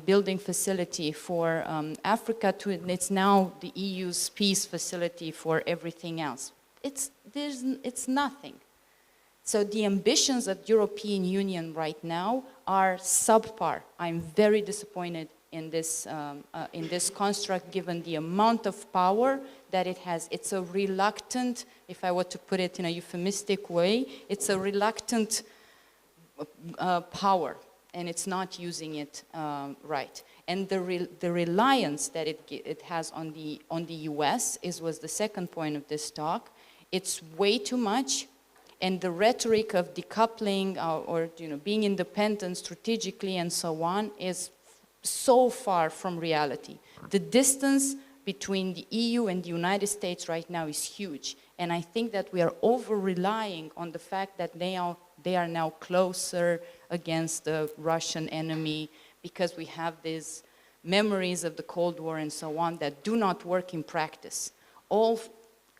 building facility for Africa to, it's now the EU's peace facility for everything else. It's nothing. So the ambitions of the European Union right now are subpar. I'm very disappointed in this construct, given the amount of power that it has. It's a reluctant, if I were to put it in a euphemistic way, it's a reluctant power, and it's not using it right. And the reliance that it has on the US was the second point of this talk. It's way too much. And the rhetoric of decoupling or being independent strategically and so on is so far from reality. The distance between the EU and the United States right now is huge. And I think that we are over-relying on the fact that they are now closer against the Russian enemy because we have these memories of the Cold War and so on that do not work in practice. All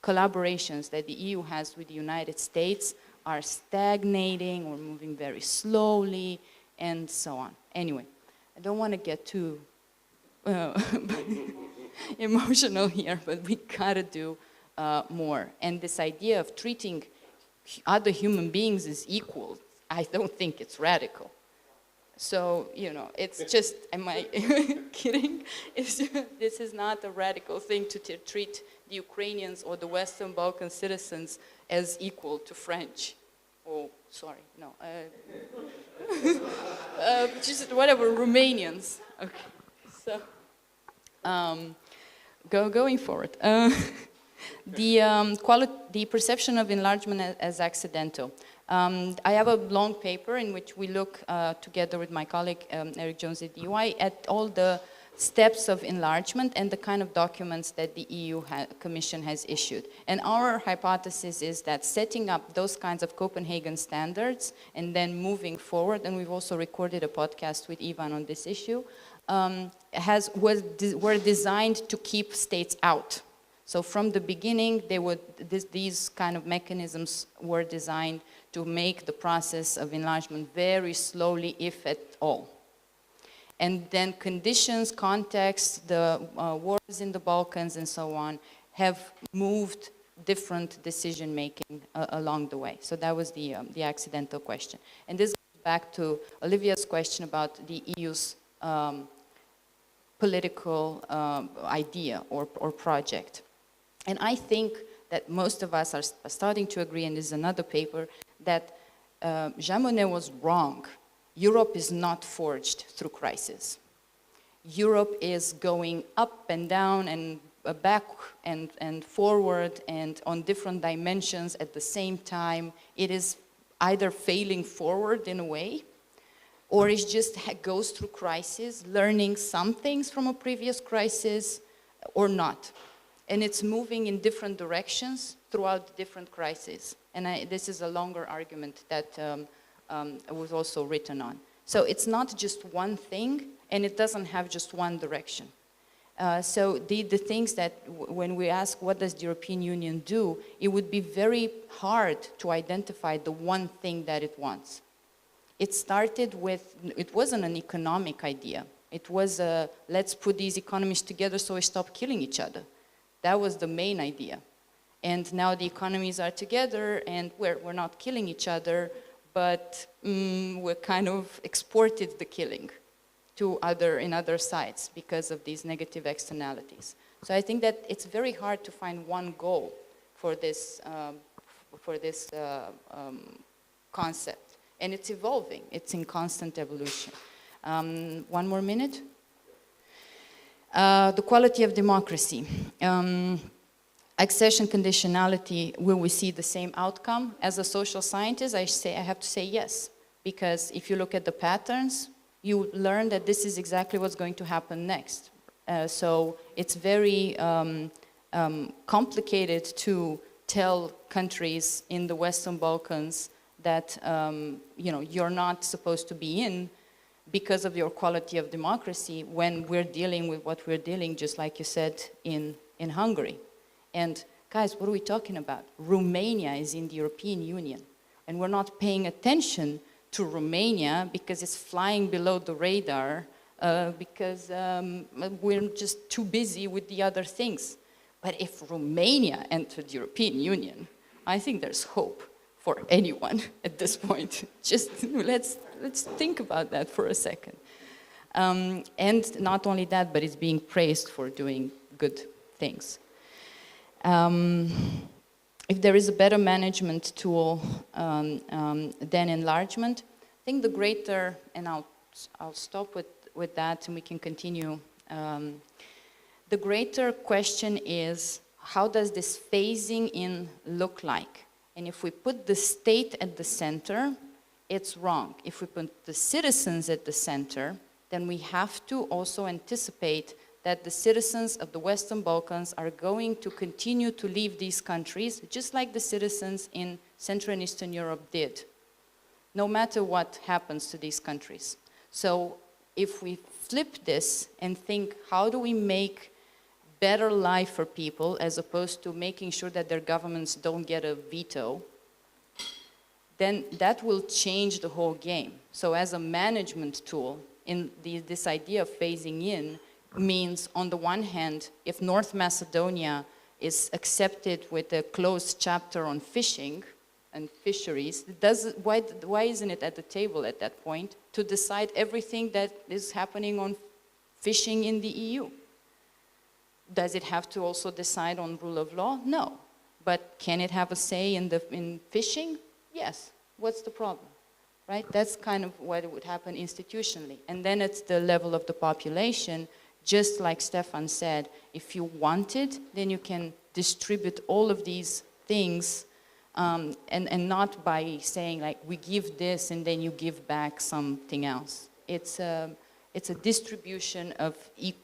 collaborations that the EU has with the United States are stagnating or moving very slowly and so on. Anyway, I don't want to get too emotional here, but we gotta do more. And this idea of treating other human beings as equal, I don't think it's radical. So, it's just, am I kidding? This is not a radical thing to treat the Ukrainians or the Western Balkan citizens as equal to French. Oh, sorry, no. Just whatever, Romanians. Okay, so going forward. The perception of enlargement as accidental. I have a long paper in which we look together with my colleague Eric Jones at DUI at all the steps of enlargement and the kind of documents that the EU Commission has issued. And our hypothesis is that setting up those kinds of Copenhagen standards and then moving forward, and we've also recorded a podcast with Ivan on this issue, were designed to keep states out. So from the beginning, these kind of mechanisms were designed to make the process of enlargement very slowly, if at all. And then conditions, context, the wars in the Balkans and so on have moved different decision-making along the way. So that was the accidental question. And this goes back to Olivia's question about the EU's political idea or project. And I think that most of us are starting to agree, and this is another paper, that Jean Monnet was wrong. Europe is not forged through crisis. Europe is going up and down and back and forward and on different dimensions at the same time. It is either failing forward in a way, or it just goes through crisis, learning some things from a previous crisis, or not. And it's moving in different directions throughout different crises. And this is a longer argument that was also written on. So it's not just one thing, and it doesn't have just one direction. So the things that, when we ask what does the European Union do, it would be very hard to identify the one thing that it wants. It started with, it wasn't an economic idea. It was let's put these economies together so we stop killing each other. That was the main idea. And now the economies are together and we're not killing each other, but we kind of exported the killing to other sides because of these negative externalities. So I think that it's very hard to find one goal for this concept. And it's evolving, it's in constant evolution. One more minute. The quality of democracy. Accession conditionality, will we see the same outcome? As a social scientist, I have to say yes. Because if you look at the patterns, you learn that this is exactly what's going to happen next. So it's very complicated to tell countries in the Western Balkans that you're not supposed to be in because of your quality of democracy when we're dealing with what we're dealing, just like you said, in Hungary. And guys, what are we talking about? Romania is in the European Union, and we're not paying attention to Romania because it's flying below the radar because we're just too busy with the other things. But if Romania entered the European Union, I think there's hope for anyone at this point. Just let's think about that for a second. And not only that, but it's being praised for doing good things. If there is a better management tool than enlargement, I think the greater, and I'll stop with that and we can continue. The greater question is, how does this phasing in look like? And if we put the state at the center, it's wrong. If we put the citizens at the center, then we have to also anticipate that the citizens of the Western Balkans are going to continue to leave these countries, just like the citizens in Central and Eastern Europe did, no matter what happens to these countries. So if we flip this and think, how do we make better life for people as opposed to making sure that their governments don't get a veto, then that will change the whole game. So as a management tool, this idea of phasing in means, on the one hand, if North Macedonia is accepted with a closed chapter on fishing and fisheries, why isn't it at the table at that point to decide everything that is happening on fishing in the EU? Does it have to also decide on rule of law? No. But can it have a say in fishing? Yes. What's the problem? Right? That's kind of what would happen institutionally. And then at the level of the population, just like Stefan said, if you want it, then you can distribute all of these things and not by saying like we give this and then you give back something else. It's a distribution of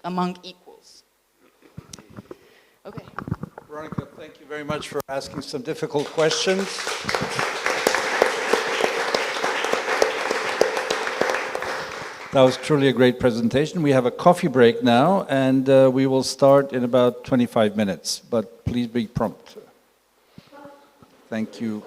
among equals. Okay. Veronica, thank you very much for asking some difficult questions. That was truly a great presentation. We have a coffee break now, and we will start in about 25 minutes, but please be prompt. Thank you.